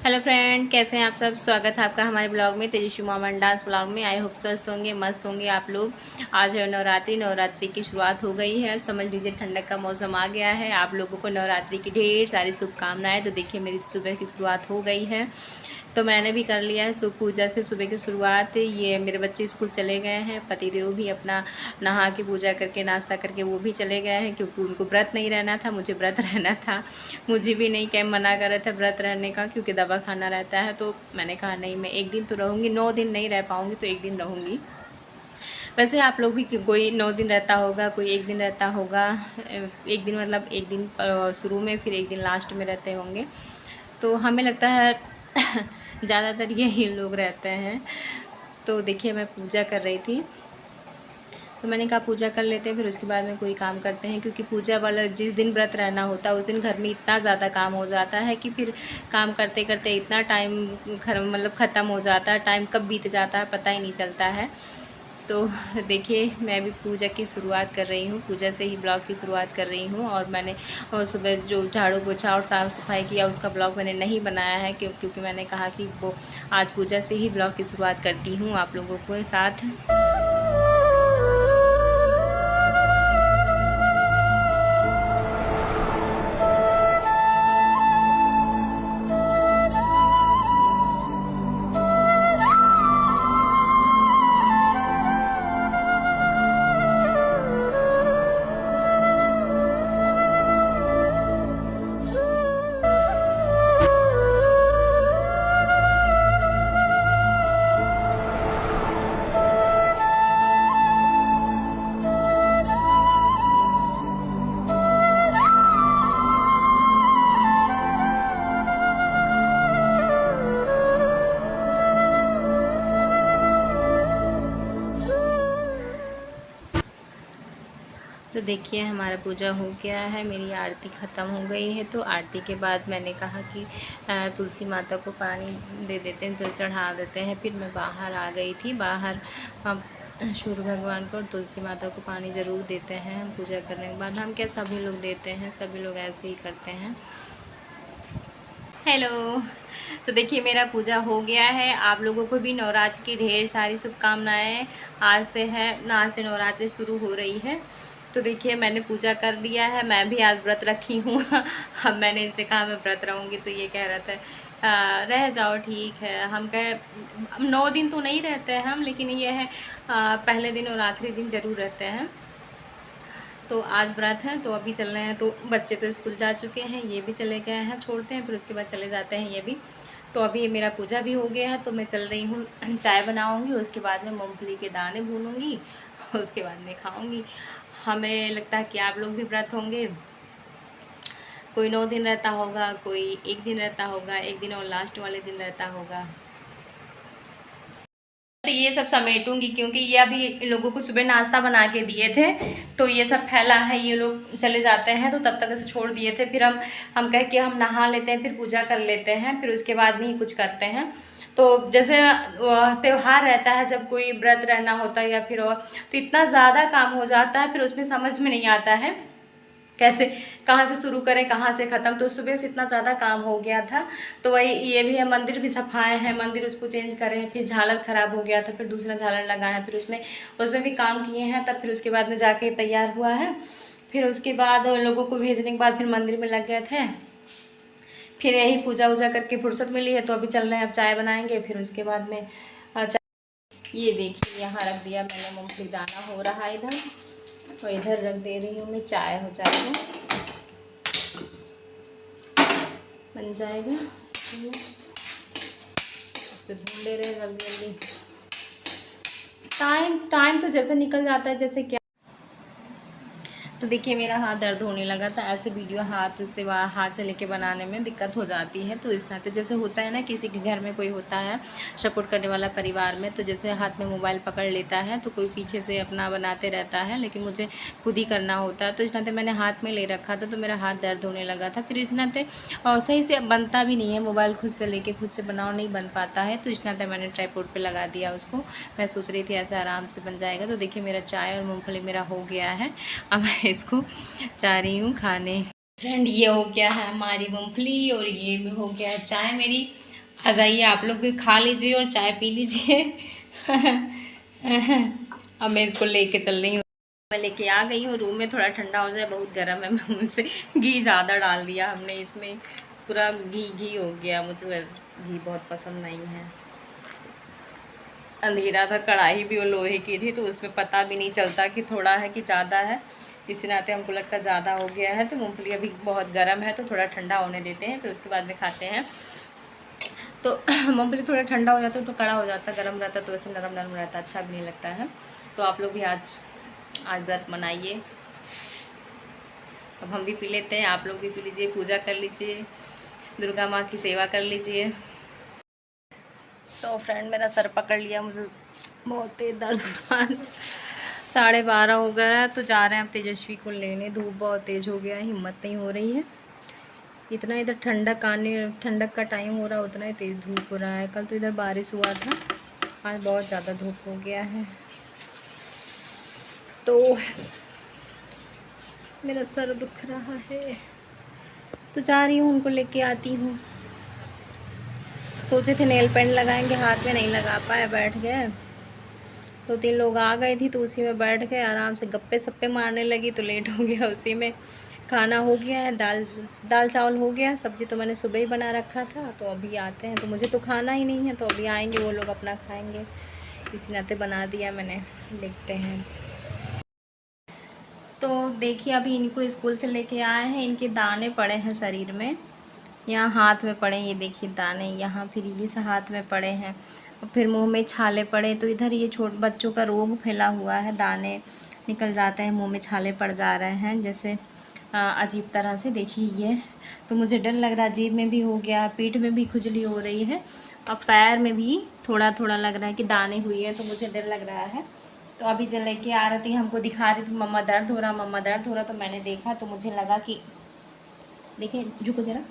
Hello friend, कैसे हैं आप सब। स्वागत है आपका हमारे ब्लॉग में, तेजस्वी मोमेंट डांस ब्लॉग में। आई होप स्वस्थ होंगे, मस्त होंगे आप लोग। आज है नवरात्रि की शुरुआत हो गई है। समझ लीजिए ठंडक का मौसम आ गया है। आप लोगों को नवरात्रि की ढेर सारी शुभकामनाएं। तो देखिए मेरी सुबह की शुरुआत हो गई है, तो मैंने भी कर लिया है शुभ पूजा से सुबह की शुरुआत। ये मेरे बच्चे स्कूल चले गए हैं, पतिदेव भी अपना नहा के पूजा करके नाश्ता करके वो भी चले गए हैं, क्योंकि उनको व्रत नहीं रहना था, मुझे व्रत रहना था। मुझे भी नहीं क्या मना कर रहे थे व्रत रहने का, क्योंकि दवा खाना रहता है। तो मैंने कहा नहीं, मैं एक दिन तो रहूँगी, 9 दिन नहीं रह पाऊँगी तो एक दिन रहूँगी। वैसे आप लोग भी कोई 9 दिन रहता होगा, कोई एक दिन रहता होगा। एक दिन मतलब एक दिन शुरू में, फिर एक दिन लास्ट में रहते होंगे। तो हमें लगता है ज़्यादातर यही लोग रहते हैं। तो देखिए मैं पूजा कर रही थी, तो मैंने कहा पूजा कर लेते हैं, फिर उसके बाद में कोई काम करते हैं। क्योंकि पूजा वाला जिस दिन व्रत रहना होता है उस दिन घर में इतना ज़्यादा काम हो जाता है कि फिर काम करते करते इतना टाइम मतलब ख़त्म हो जाता है, टाइम कब बीत जाता है पता ही नहीं चलता है। तो देखिए मैं भी पूजा की शुरुआत कर रही हूँ, पूजा से ही ब्लॉग की शुरुआत कर रही हूँ। और मैंने सुबह जो झाड़ू पोछा और साफ़ सफाई किया उसका ब्लॉग मैंने नहीं बनाया है, क्योंकि मैंने कहा कि वो आज पूजा से ही ब्लॉग की शुरुआत करती हूँ आप लोगों के साथ। तो देखिए हमारा पूजा हो गया है, मेरी आरती ख़त्म हो गई है। तो आरती के बाद मैंने कहा कि तुलसी माता को पानी दे देते हैं, जल चढ़ा देते हैं। फिर मैं बाहर आ गई थी। बाहर हम सूर्य भगवान को और तुलसी माता को पानी ज़रूर देते हैं हम पूजा करने के बाद। हम क्या सभी लोग देते हैं, सभी लोग ऐसे ही करते हैं। हेलो। तो देखिए मेरा पूजा हो गया है। आप लोगों को भी नवरात्र की ढेर सारी शुभकामनाएं। आज से नवरात्रि शुरू हो रही है। तो देखिए मैंने पूजा कर लिया है, मैं भी आज व्रत रखी हूँ अब मैंने इनसे कहा मैं व्रत रहूँगी, तो ये कह रहा था रह जाओ ठीक है। हम कहे 9 दिन तो नहीं रहते हैं हम, लेकिन ये है पहले दिन और आखिरी दिन ज़रूर रहते हैं। तो आज व्रत है तो अभी चल रहे हैं। तो बच्चे तो स्कूल जा चुके हैं, ये भी चले गए हैं, छोड़ते हैं फिर उसके बाद चले जाते हैं ये भी। तो अभी मेरा पूजा भी हो गया है, तो मैं चल रही हूँ चाय बनाऊँगी, उसके बाद में मूंगफली के दाने भूनूँगी, उसके बाद में खाऊँगी। हमें लगता है कि आप लोग भी व्रत होंगे, कोई 9 दिन रहता होगा, कोई एक दिन रहता होगा, एक दिन और लास्ट वाले दिन रहता होगा। तो ये सब समेटूंगी, क्योंकि ये अभी इन लोगों को सुबह नाश्ता बना के दिए थे, तो ये सब फैला है, ये लोग चले जाते हैं तो तब तक ऐसे छोड़ दिए थे। फिर हम कह के हम नहा लेते हैं, फिर पूजा कर लेते हैं, फिर उसके बाद में ही कुछ करते हैं। तो जैसे त्यौहार रहता है, जब कोई व्रत रहना होता है या फिर और, तो इतना ज़्यादा काम हो जाता है, फिर उसमें समझ में नहीं आता है कैसे कहाँ से शुरू करें कहाँ से ख़त्म। तो सुबह से इतना ज़्यादा काम हो गया था। तो वही ये भी है, मंदिर भी सफाए हैं, मंदिर उसको चेंज करें, फिर झालर ख़राब हो गया था, फिर दूसरा झालर लगाया, फिर उसमें भी काम किए हैं। तब फिर उसके बाद में जाके तैयार हुआ है। फिर उसके बाद लोगों को भेजने के बाद फिर मंदिर में लग गए थे। फिर यही पूजा वूजा करके फुर्सत मिली है, तो अभी चल रहे हैं, अब चाय बनाएंगे, फिर उसके बाद में ये देखिए यहाँ रख दिया मैंने मूंगफली दाना, हो रहा है इधर, तो इधर रख दे रही हूँ मैं, चाय हो जाएगा, बन जाएगा। फिर ढूंढे रहे जल्दी जल्दी। टाइम टाइम तो जैसे निकल जाता है जैसे क्या। तो देखिए मेरा हाथ दर्द होने लगा था। ऐसे वीडियो हाथ से लेके बनाने में दिक्कत हो जाती है। तो इस नाते जैसे होता है ना, किसी के घर में कोई होता है सपोर्ट करने वाला परिवार में, तो जैसे हाथ में मोबाइल पकड़ लेता है तो कोई पीछे से अपना बनाते रहता है, लेकिन मुझे खुद ही करना होता है। तो इस नाते मैंने हाथ में ले रखा था, तो मेरा हाथ दर्द होने लगा था। फिर इस नाते सही से बनता भी नहीं है, मोबाइल खुद से लेके खुद से बनाओ नहीं बन पाता है। तो इस नाते मैंने ट्राइपॉड पे लगा दिया उसको। मैं सोच रही थी ऐसे आराम से बन जाएगा। तो देखिए मेरा चाय और मूँगफली मेरा हो गया है, अब मैं इसको चाह रही हूँ खाने। फ्रेंड ये हो गया है हमारी मूँगफली और ये हो गया है चाय मेरी। आ जाइए आप लोग भी खा लीजिए और चाय पी लीजिए। अब मैं इसको लेके चल रही हूँ। मैं लेके आ गई हूँ रूम में, थोड़ा ठंडा हो जाए, बहुत गर्म है। मैं उनसे घी ज़्यादा डाल दिया हमने इसमें, पूरा घी घी हो गया। मुझे वैसे घी बहुत पसंद नहीं है। अंधेरा था, कढ़ाई भी वो लोहे की थी, तो उसमें पता भी नहीं चलता कि थोड़ा है कि ज़्यादा है। इसी नाते हमको लगता ज़्यादा हो गया है। तो मूँगफली अभी बहुत गर्म है, तो थोड़ा ठंडा होने देते हैं, फिर उसके बाद में खाते हैं। तो मूँगफली थोड़ा ठंडा हो जाता है तो कड़ा हो जाता है, गर्म रहता है तो वैसे नरम नरम रहता है, अच्छा भी नहीं लगता है। तो आप लोग भी आज व्रत मनाइए। अब हम भी पी लेते हैं, आप लोग भी पी लीजिए, पूजा कर लीजिए, दुर्गा माँ की सेवा कर लीजिए। तो फ्रेंड मेरा सर पकड़ लिया, मुझे बहुत तेज दर्द हो रहा है। 12:30 हो गया है, तो जा रहे हैं अब तेजस्वी को लेने। धूप बहुत तेज़ हो गया है, हिम्मत नहीं हो रही है। इतना इधर ठंडक का टाइम हो रहा है, उतना ही तेज़ धूप हो रहा है। कल तो इधर बारिश हुआ था, आज बहुत ज़्यादा धूप हो गया है। तो मेरा सर दुख रहा है, तो जा रही हूँ, उनको लेके आती हूँ। सोचे थे नेल पेंट लगाएंगे, हाथ में नहीं लगा पाए, बैठ गए। 2-3 लोग आ गए थी, तो उसी में बैठ गए, आराम से गप्पे सप्पे मारने लगी, तो लेट हो गया उसी में। खाना हो गया है, दाल चावल हो गया, सब्ज़ी तो मैंने सुबह ही बना रखा था। तो अभी आते हैं, तो मुझे तो खाना ही नहीं है, तो अभी आएंगे वो लोग अपना खाएंगे, इसी नाते बना दिया मैंने। देखते हैं। तो देखिए अभी इनको स्कूल से लेके आए हैं, इनके दाने पड़े हैं शरीर में, यहाँ हाथ में पड़े, ये देखिए दाने यहाँ, फिर इस हाथ में पड़े हैं, और फिर मुंह में छाले पड़े। तो इधर ये छोटे बच्चों का रोग फैला हुआ है, दाने निकल जाते हैं, मुंह में छाले पड़ जा रहे हैं, जैसे अजीब तरह से। देखिए ये, तो मुझे डर लग रहा है, जीभ में भी हो गया, पीठ में भी खुजली हो रही है, और पैर में भी थोड़ा थोड़ा लग रहा है कि दाने हुई है, तो मुझे डर लग रहा है। तो अभी जब लेके आ रही थी, हमको दिखा रही थी मम्मा दर्द हो रहा, मम्मा दर्द हो रहा। तो मैंने देखा, तो मुझे लगा कि देखिए, झुको जरा,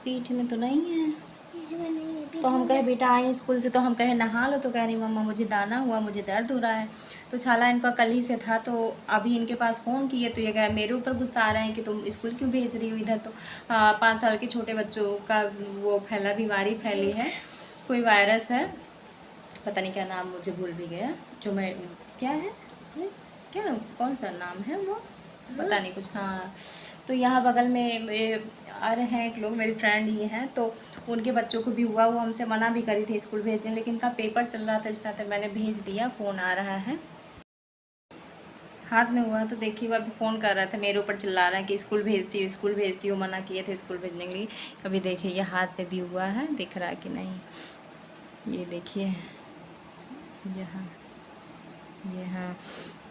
पीठ में तो नहीं है। तो हम कहे बेटा आए स्कूल से, तो हम कहे नहा लो, तो कह रही मम्मा मुझे दाना हुआ, मुझे दर्द हो रहा है। तो छाला इनका कल ही से था, तो अभी इनके पास फ़ोन किए, तो ये कहे मेरे ऊपर गुस्सा आ रहे हैं कि तुम स्कूल क्यों भेज रही हो इधर। तो 5 साल के छोटे बच्चों का वो बीमारी फैली है, कोई वायरस है, पता नहीं क्या नाम, मुझे भूल भी गया, जो मैं क्या है, क्या कौन सा नाम है वो, पता नहीं कुछ। हाँ, तो यहाँ बगल में आ रहे हैं एक लोग, मेरी फ्रेंड ही हैं, तो उनके बच्चों को भी हुआ, वो हमसे मना भी करी थी स्कूल भेजने, लेकिन इनका पेपर चल रहा था, इस तरह मैंने भेज दिया। फ़ोन आ रहा है, हाथ में हुआ। तो देखिए वो अभी फ़ोन कर रहा था, मेरे ऊपर चिल्ला रहा है कि स्कूल भेजती हो, स्कूल भेजती हो, मना किए थे स्कूल भेजने के लिए। अभी देखिए ये हाथ में भी हुआ है, दिख रहा है कि नहीं, ये देखिए यहाँ, ये हाँ।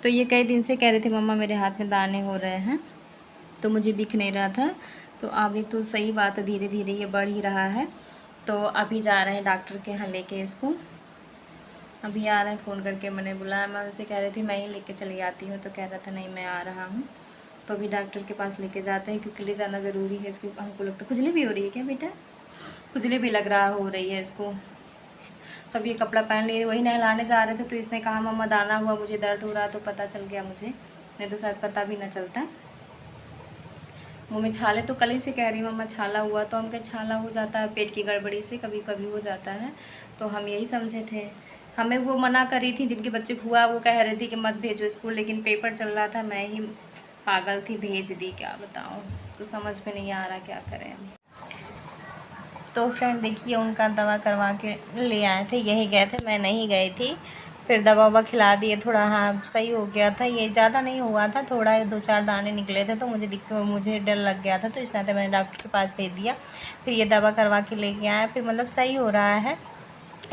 तो ये कई दिन से कह रहे थे मम्मा मेरे हाथ में दाने हो रहे हैं, तो मुझे दिख नहीं रहा था। तो अभी तो सही बात है, धीरे धीरे ये बढ़ ही रहा है। तो अभी जा रहे हैं डॉक्टर के यहाँ लेके इसको, अभी आ रहे हैं। फ़ोन करके मैंने बुलाया, मैं उनसे कह रही थी मैं ही लेके चली आती हूँ, तो कह रहा था नहीं मैं आ रहा हूँ। तो अभी डॉक्टर के पास लेके जाते हैं, क्योंकि ले जाना ज़रूरी है। इसकी हमको लगता है खुजली भी हो रही है क्या बेटा, खुजली भी लग रहा हो रही है इसको। तब ये कपड़ा पहन लिए, वही नहलाने जा रहे थे, तो इसने कहा मम्मा दाना हुआ, मुझे दर्द हो रहा, तो पता चल गया मुझे, नहीं तो शायद पता भी ना चलता। मुँह में छाले, तो कल ही से कह रही मम्मा छाला हुआ, तो हम कहे छाला हो जाता है पेट की गड़बड़ी से, कभी कभी हो जाता है। तो हम यही समझे थे, हमें वो मना कर रही थी, जिनके बच्चे हुआ वो कह रही थी कि मत भेजो स्कूल, लेकिन पेपर चल रहा था, मैं ही पागल थी, भेज दी, क्या बताऊँ। तो समझ में नहीं आ रहा क्या करें। तो फ्रेंड देखिए उनका दवा करवा के ले आए थे, यही गए थे, मैं नहीं गई थी। फिर दवा ववा खिला दिए, थोड़ा हाँ सही हो गया था, ये ज़्यादा नहीं हुआ था, थोड़ा 2-4 दाने निकले थे, तो मुझे डर लग गया था, तो इस नाते मैंने डॉक्टर के पास भेज दिया। फिर ये दवा करवा के लेके आया, फिर मतलब सही हो रहा है।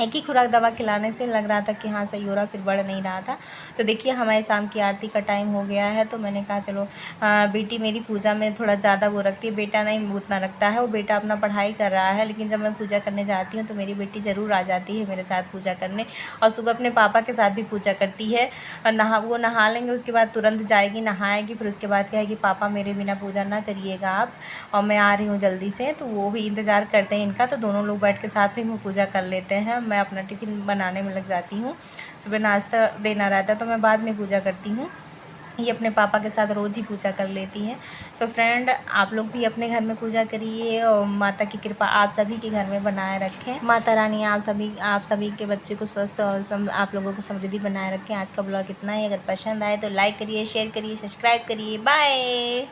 एक ही खुराक दवा खिलाने से लग रहा था कि हाँ सही हो रहा, फिर बढ़ नहीं रहा था। तो देखिए हमारे शाम की आरती का टाइम हो गया है, तो मैंने कहा चलो बेटी मेरी पूजा में थोड़ा ज़्यादा वो रखती है, बेटा नहीं उतना रखता है, वो बेटा अपना पढ़ाई कर रहा है, लेकिन जब मैं पूजा करने जाती हूँ तो मेरी बेटी ज़रूर आ जाती है मेरे साथ पूजा करने, और सुबह अपने पापा के साथ भी पूजा करती है। और वो नहा लेंगे, उसके बाद तुरंत जाएगी नहाएगी, फिर उसके बाद कहेगी पापा मेरे बिना पूजा ना करिएगा आप, और मैं आ रही हूँ जल्दी से। तो वो भी इंतज़ार करते हैं इनका, तो दोनों लोग बैठ के साथ में पूजा कर लेते हैं। मैं अपना टिफ़िन बनाने में लग जाती हूँ, सुबह नाश्ता देना रहता है, तो मैं बाद में पूजा करती हूँ। ये अपने पापा के साथ रोज़ ही पूजा कर लेती हैं। तो फ्रेंड, आप लोग भी अपने घर में पूजा करिए और माता की कृपा आप सभी के घर में बनाए रखें। माता रानी आप सभी के बच्चे को स्वस्थ और आप लोगों को समृद्धि बनाए रखें। आज का ब्लॉग इतना ही। अगर पसंद आए तो लाइक करिए, शेयर करिए, सब्सक्राइब करिए। बाय।